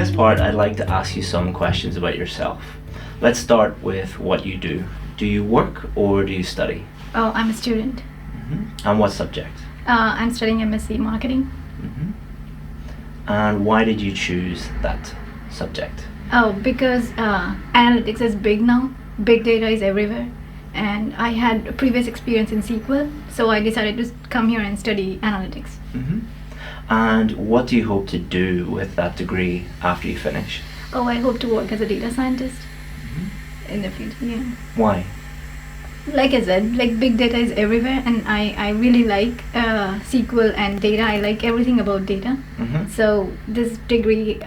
this part, I'd like to ask you some questions about yourself. Let's start with what you do. Do you work or do you study? Oh, I'm a student. And what subject? I'm studying MSc Marketing. And why did you choose that subject? Oh, because analytics is big now. Big data is everywhere. And I had a previous experience in SQL, so I decided to come here and study analytics. And what do you hope to do with that degree after you finish? Oh, I hope to work as a data scientist in the future, yeah. Why? Like I said, like big data is everywhere, and I really like SQL and data. I like everything about data. So this degree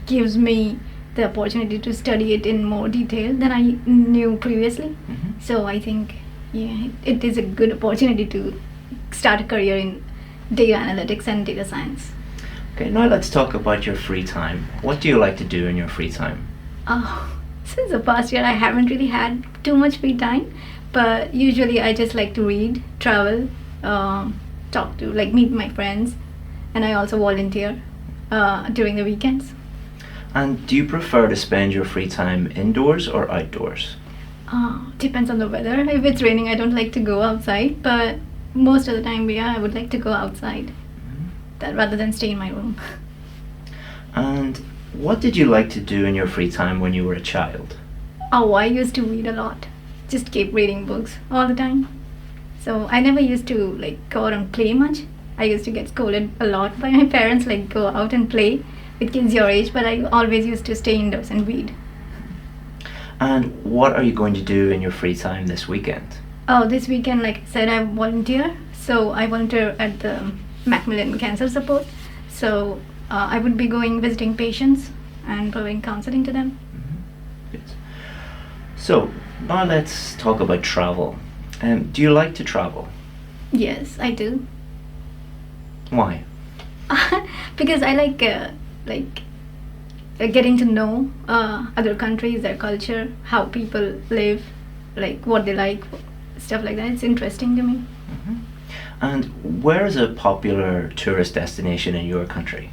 gives me the opportunity to study it in more detail than I knew previously. So I think, yeah, it is a good opportunity to start a career in data analytics and data science. Okay, now let's talk about your free time. What do you like to do in your free time? Since the past year, I haven't really had too much free time, but usually I just like to read, travel, talk to, like meet my friends, and I also volunteer during the weekends. And do you prefer to spend your free time indoors or outdoors? Depends on the weather. If it's raining, I don't like to go outside, but most of the time, yeah, I would like to go outside that rather than stay in my room. And what did you like to do in your free time when you were a child? Oh, I used to read a lot. Just keep reading books all the time. So I never used to like go out and play much. I used to get scolded a lot by my parents, like go out and play with kids your age, but I always used to stay indoors and read. And what are you going to do in your free time this weekend? Oh, this weekend, like I said, I volunteer. So I volunteer at the Macmillan Cancer Support. So I would be going visiting patients and providing counseling to them. Good. So now let's talk about travel. Do you like to travel? Yes, I do. Why? Because I like getting to know other countries, their culture, how people live, like what they like, stuff like that. It's interesting to me. And where is a popular tourist destination in your country?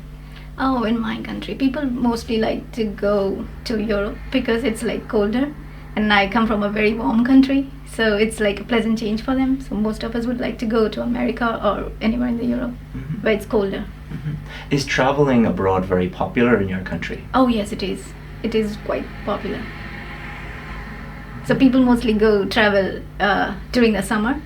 Oh, in my country, people mostly like to go to Europe because it's like colder, and I come from a very warm country, so it's like a pleasant change for them. So most of us would like to go to America or anywhere in the Europe where it's colder. Is traveling abroad very popular in your country? Oh yes, it is. It is quite popular. So people mostly go travel during the summer,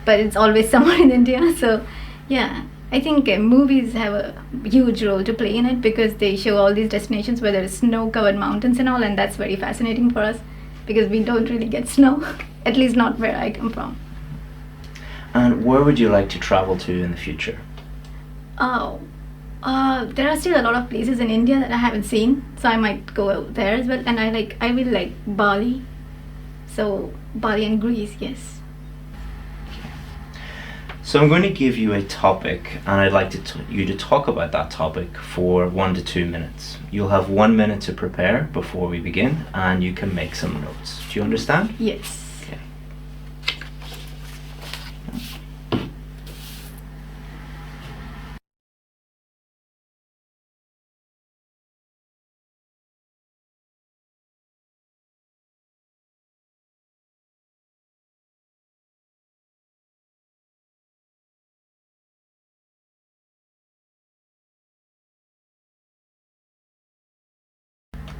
but it's always summer in India. So yeah, I think movies have a huge role to play in it because they show all these destinations where there is snow-covered mountains and all, and that's very fascinating for us because we don't really get snow, at least not where I come from. And where would you like to travel to in the future? Oh, there are still a lot of places in India that I haven't seen, so I might go out there as well. And I really like Bali, so Bali and Greece, yes. So I'm going to give you a topic, and I'd like you to talk about that topic for 1 to 2 minutes. You'll have 1 minute to prepare before we begin, and you can make some notes. Do you understand? Yes. Okay.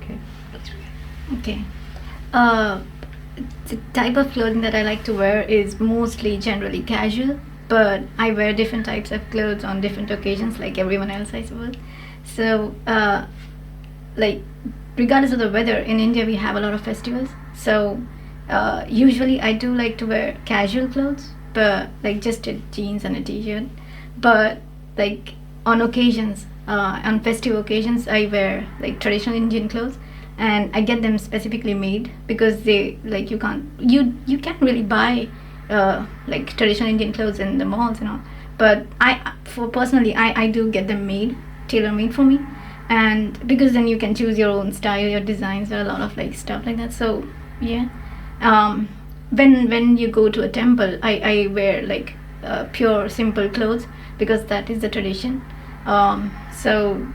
Okay, let's begin. Okay. The type of clothing that I like to wear is mostly generally casual, but I wear different types of clothes on different occasions, like everyone else, I suppose. So, like, regardless of the weather, in India we have a lot of festivals. So, usually I do like to wear casual clothes, but like just a jeans and a t-shirt. But like on occasions, on festive occasions, I wear like traditional Indian clothes, and I get them specifically made because they like you can't really buy like traditional Indian clothes in the malls and all. But I do get them made, tailor made for me, and because then you can choose your own style, your designs. There are a lot of like stuff like that. So yeah, when you go to a temple, I wear like pure simple clothes because that is the tradition. So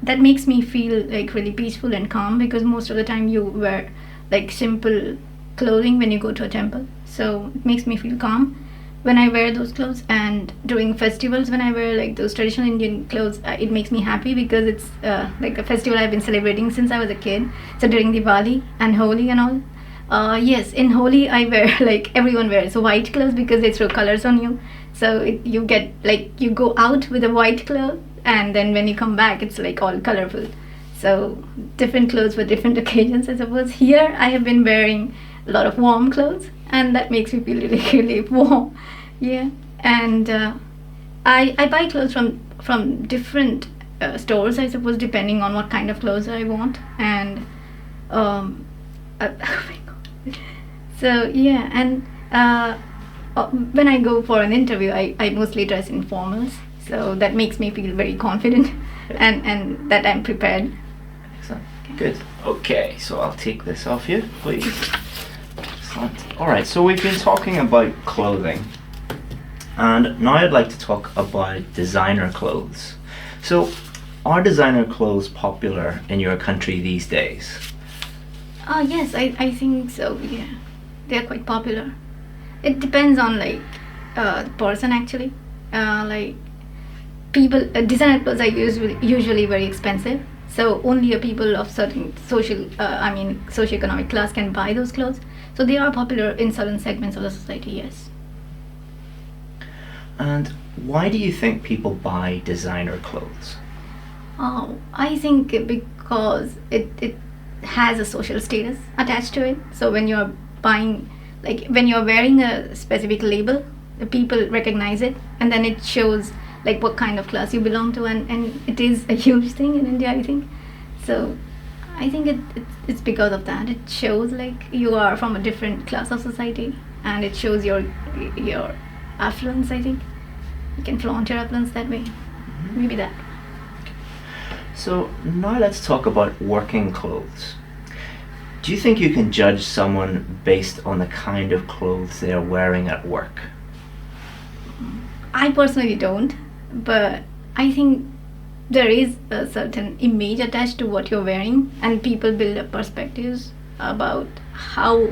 that makes me feel like really peaceful and calm, because most of the time you wear like simple clothing when you go to a temple, so it makes me feel calm when I wear those clothes. And during festivals, when I wear like those traditional Indian clothes, it makes me happy because it's like a festival I've been celebrating since I was a kid. So during Diwali and Holi and all, yes, in Holi I wear like everyone wears white clothes because they throw colors on you. So you get like, you go out with a white cloth, and then when you come back it's like all colorful. So different clothes for different occasions, I suppose. Here I have been wearing a lot of warm clothes, and that makes me feel really really warm. Yeah. And I buy clothes from different stores, I suppose, depending on what kind of clothes I want. And oh my god. So yeah. And when I go for an interview, I mostly dress in formals, so that makes me feel very confident and that I'm prepared. Excellent. Good. Okay, so I'll take this off you, please. Excellent. Alright, so we've been talking about clothing, and now I'd like to talk about designer clothes. So, are designer clothes popular in your country these days? Yes, I think so, yeah. They're quite popular. It depends on like the person actually. Like people, designer clothes are usually very expensive. So only a people of certain socioeconomic class can buy those clothes. So they are popular in certain segments of the society, yes. And why do you think people buy designer clothes? Oh, I think because it has a social status attached to it. So when you're buying, like when you're wearing a specific label, the people recognize it, and then it shows like what kind of class you belong to, and it is a huge thing in India, I think. So I think it's because of that. It shows like you are from a different class of society, and it shows your affluence, I think. You can flaunt your affluence that way. Maybe that. So now let's talk about working clothes. Do you think you can judge someone based on the kind of clothes they are wearing at work? I personally don't, but I think there is a certain image attached to what you're wearing, and people build up perspectives about how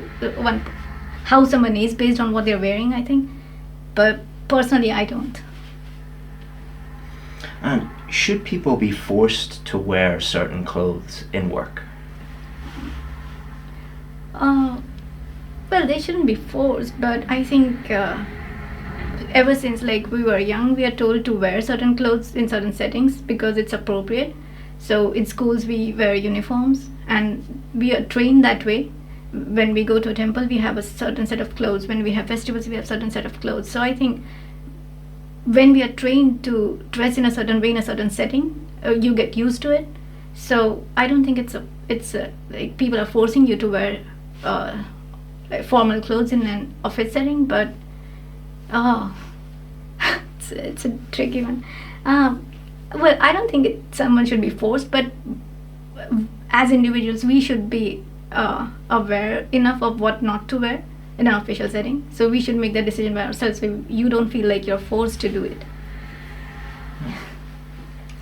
someone is based on what they're wearing, I think. But personally, I don't. And should people be forced to wear certain clothes in work? Well, they shouldn't be forced, but I think ever since like we were young, we are told to wear certain clothes in certain settings because it's appropriate. So in schools we wear uniforms, and we are trained that way. When we go to a temple, we have a certain set of clothes. When we have festivals, we have a certain set of clothes. So I think when we are trained to dress in a certain way in a certain setting, you get used to it. So I don't think it's like people are forcing you to wear like formal clothes in an office setting. But it's a tricky one. Well, I don't think someone should be forced, but as individuals we should be aware enough of what not to wear in an official setting. So we should make that decision by ourselves, so you don't feel like you're forced to do it.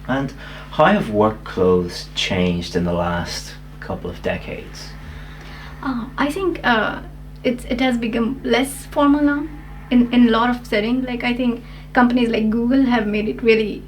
And how have work clothes changed in the last couple of decades? I think it has become less formal now in a lot of settings. Like I think companies like Google have made it really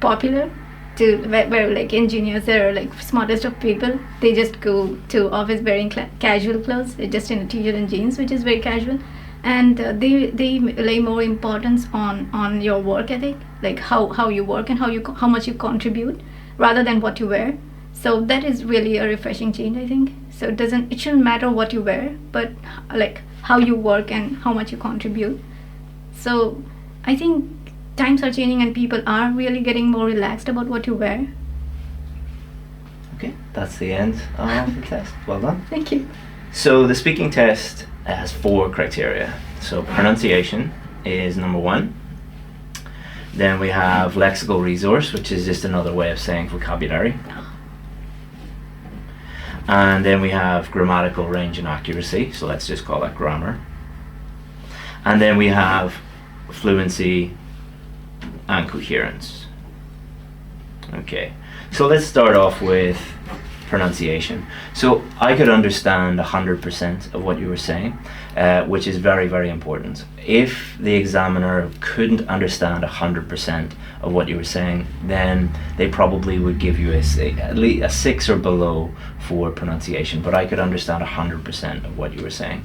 popular to where like engineers, they're like smartest of people, they just go to office wearing casual clothes, just in a t-shirt and jeans, which is very casual. And they lay more importance on your work ethic, like how you work and how much you contribute, rather than what you wear. So that is really a refreshing change, I think. So it shouldn't matter what you wear, but like how you work and how much you contribute. So I think times are changing and people are really getting more relaxed about what you wear. Okay, that's the end of the test. Well done. Thank you. So the speaking test has 4 criteria. So pronunciation is number 1. Then we have lexical resource, which is just another way of saying vocabulary. And then we have grammatical range and accuracy, so let's just call that grammar. And then we have fluency and coherence. Okay, so let's start off with pronunciation. So I could understand 100% of what you were saying, which is very, very important. If the examiner couldn't understand 100% of what you were saying, then they probably would give you at least a 6 or below for pronunciation, but I could understand 100% of what you were saying.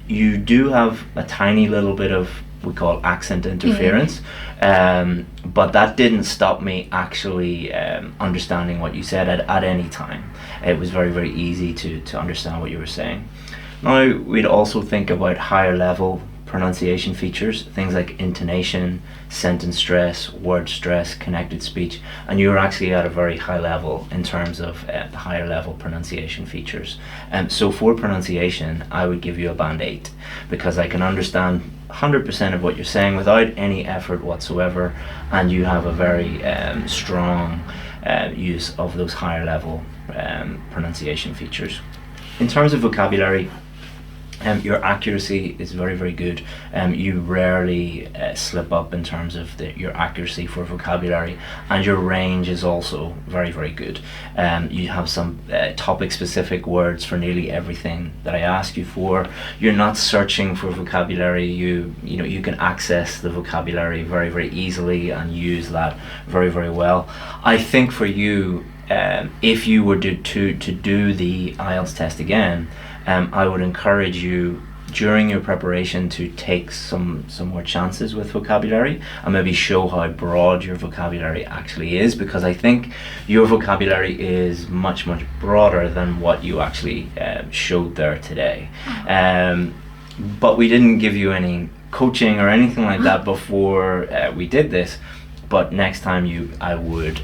You do have a tiny little bit of, we call accent interference, but that didn't stop me actually understanding what you said at any time. It was very, very easy to understand what you were saying. Now, we'd also think about higher level pronunciation features, things like intonation, sentence stress, word stress, connected speech, and you're actually at a very high level in terms of the higher level pronunciation features. So for pronunciation, I would give you a band 8 because I can understand 100% of what you're saying without any effort whatsoever, and you have a very strong use of those higher level pronunciation features. In terms of vocabulary, your accuracy is very, very good. You rarely slip up in terms of your accuracy for vocabulary, and your range is also very, very good. You have some topic-specific words for nearly everything that I ask you for. You're not searching for vocabulary. You know you can access the vocabulary very, very easily and use that very, very well. I think for you, if you were to do the IELTS test again, I would encourage you during your preparation to take some more chances with vocabulary and maybe show how broad your vocabulary actually is, because I think your vocabulary is much, much broader than what you actually showed there today. But we didn't give you any coaching or anything like that before we did this. But next time I would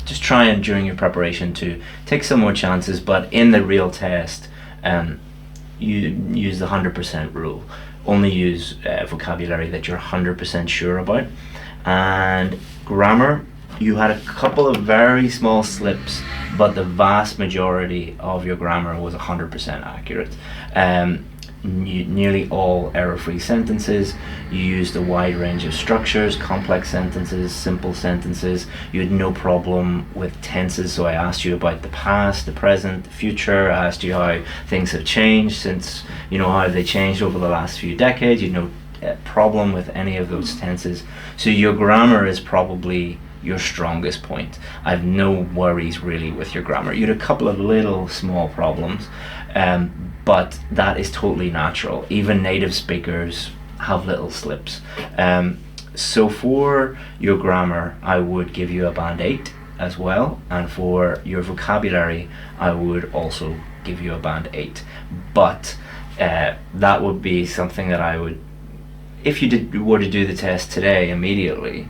just try and during your preparation to take some more chances, but in the real test, you use the 100% rule. Only use vocabulary that you're 100% sure about. And grammar, you had a couple of very small slips, but the vast majority of your grammar was 100% accurate. Nearly all error-free sentences. You used a wide range of structures, complex sentences, simple sentences. You had no problem with tenses, so I asked you about the past, the present, the future. I asked you how things have changed since, how they changed over the last few decades. You had no problem with any of those tenses. So your grammar is probably your strongest point. I have no worries really with your grammar. You had a couple of little small problems, but that is totally natural. Even native speakers have little slips. So for your grammar, I would give you a band 8 as well, and for your vocabulary, I would also give you a band 8. But that would be something that I would, if you were to do the test today immediately,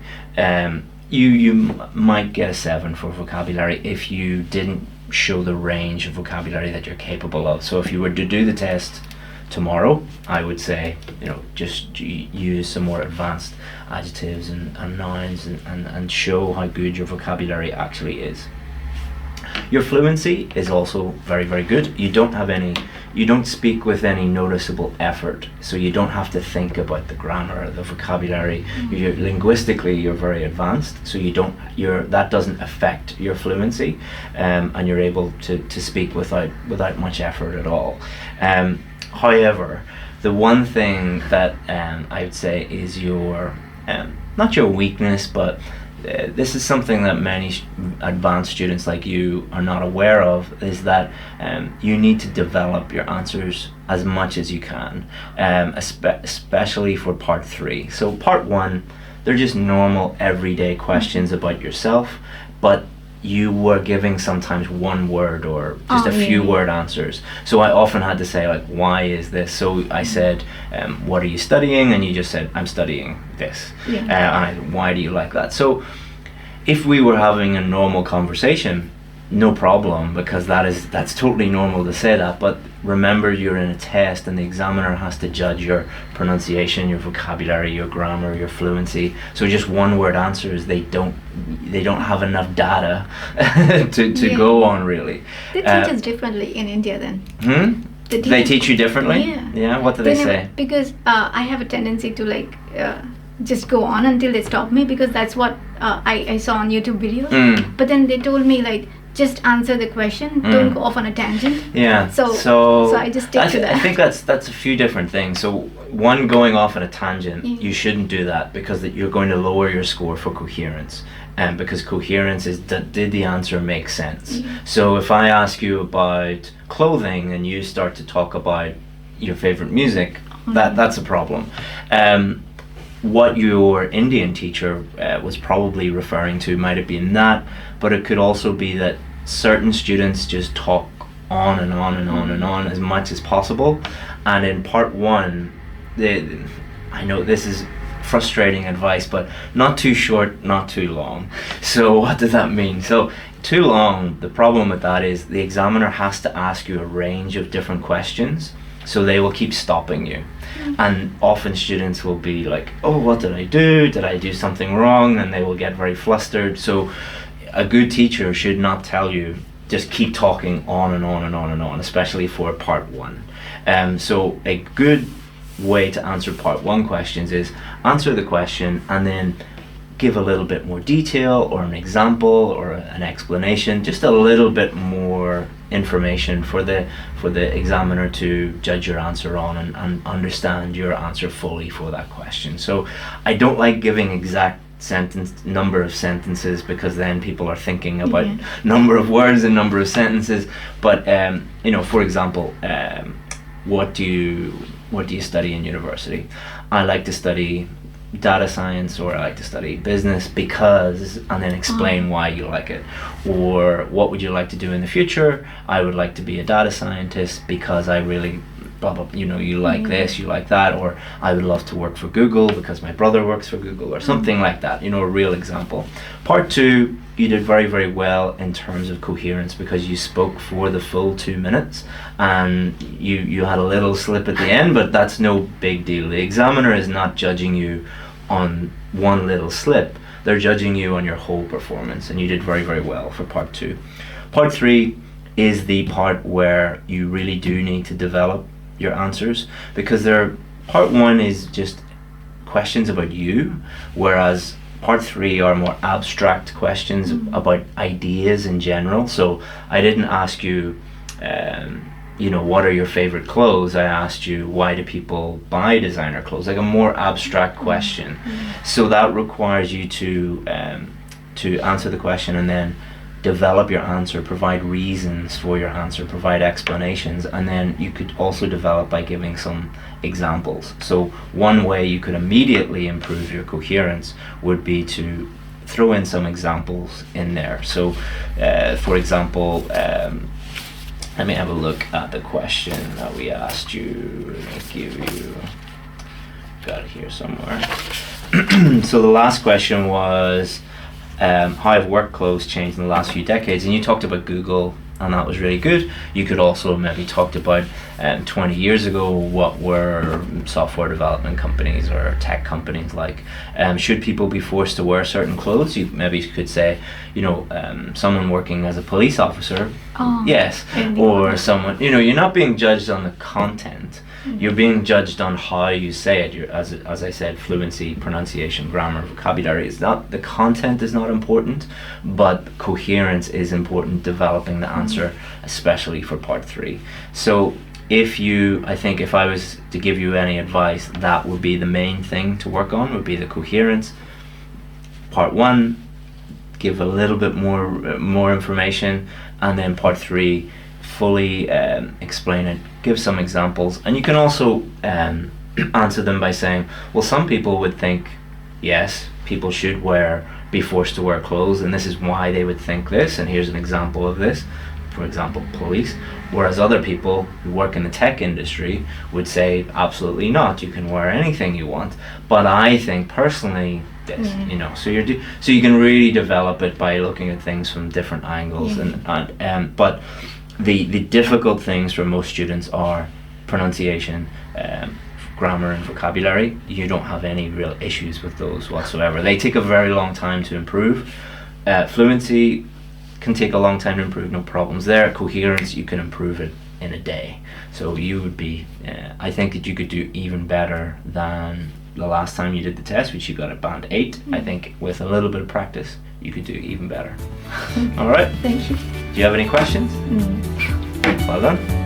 you might get a 7 for vocabulary if you didn't show the range of vocabulary that you're capable of. So if you were to do the test tomorrow, I would say, just use some more advanced adjectives and nouns and show how good your vocabulary actually is. Your fluency is also very, very good. You don't speak with any noticeable effort, so you don't have to think about the grammar or the vocabulary. Linguistically, you're very advanced, so that doesn't affect your fluency, and you're able to speak without much effort at all. However, the one thing that I would say is your not your weakness, but this is something that many advanced students like you are not aware of, is that you need to develop your answers as much as you can, especially for part 3. So part 1, they're just normal everyday questions about yourself, but you were giving sometimes one word or just a few word answers. So I often had to say, like, why is this? So I said, what are you studying? And you just said, I'm studying this. And why do you like that? So if we were having a normal conversation, no problem, because that's totally normal to say that. But remember, you're in a test and the examiner has to judge your pronunciation, your vocabulary, your grammar, your fluency. So just one word answers, they don't have enough data to go on, really. They teach us differently in India then. They teach you differently? Yeah. What do they say? Because I have a tendency to just go on until they stop me, because that's what I saw on YouTube videos. Mm. But then they told me, like, just answer the question, don't go off on a tangent. Yeah. So I just stick to that. I think that's a few different things. So one, going off on a tangent, Yeah. you shouldn't do that, because that you're going to lower your score for coherence. And because coherence is did the answer make sense? Yeah. So if I ask you about clothing and you start to talk about your favorite music, that's a problem. What your Indian teacher was probably referring to might have been that, but it could also be that certain students just talk on and on and on and on as much as possible. And in part one, I know this is frustrating advice, but not too short, not too long. So what does that mean? So too long, the problem with that is the examiner has to ask you a range of different questions, so they will keep stopping you. And often students will be like, oh, what did I do? Did I do something wrong? And they will get very flustered. So a good teacher should not tell you, just keep talking on and on and on and on, especially for part one. So a good way to answer part one questions is answer the question and then give a little bit more detail or an example or an explanation, just a little bit more information for the examiner to judge your answer on and understand your answer fully for that question. So I don't like giving exact number of sentences, because then people are thinking about number of words and number of sentences. But for example, what do you study in university? I like to study data science, or I like to study business because, and then explain why you like it. Or what would you like to do in the future? I would like to be a data scientist because I really blah blah, you like this, you like that. Or I would love to work for Google because my brother works for Google, or something like that, a real example. Part two, you did very, very well in terms of coherence, because you spoke for the full 2 minutes, and you had a little slip at the end, but that's no big deal. The examiner is not judging you on one little slip, they're judging you on your whole performance, and you did very, very well for part two. Part three is the part where you really do need to develop your answers, because part one is just questions about you, whereas part three are more abstract questions about ideas in general. So I didn't ask you, what are your favorite clothes? I asked you, why do people buy designer clothes? Like a more abstract question. So that requires you to answer the question and then develop your answer, provide reasons for your answer, provide explanations, and then you could also develop by giving some examples. So one way you could immediately improve your coherence would be to throw in some examples in there. So for example, let me have a look at the question that we asked you. Let me give you, got it here somewhere. So the last question was, how have work clothes changed in the last few decades? And you talked about Google, and that was really good. You could also maybe talked about 20 years ago, what were software development companies or tech companies like? Should people be forced to wear certain clothes? You maybe could say, someone working as a police officer, yes, or someone, you're not being judged on the content. You're being judged on how you say it. As I said, fluency, pronunciation, grammar, vocabulary is not, the content is not important, but coherence is important, developing the answer, especially for part three. So I think if I was to give you any advice, that would be the main thing to work on, would be the coherence. Part one, give a little bit more information, and then part three, fully explain it, give some examples. And you can also answer them by saying, well, some people would think, yes, people should be forced to wear clothes, and this is why they would think this, and here's an example of this, for example, police. Whereas other people who work in the tech industry would say, absolutely not, you can wear anything you want, but I think personally this, so you can really develop it by looking at things from different angles. But the difficult things for most students are pronunciation, grammar and vocabulary. You don't have any real issues with those whatsoever. They take a very long time to improve. Fluency can take a long time to improve, no problems there. Coherence, you can improve it in a day. So you would be, I think that you could do even better than the last time you did the test, which you got at band 8. I think with a little bit of practice, you could do even better. All right. Thank you. Do you have any questions? Mm. Well done.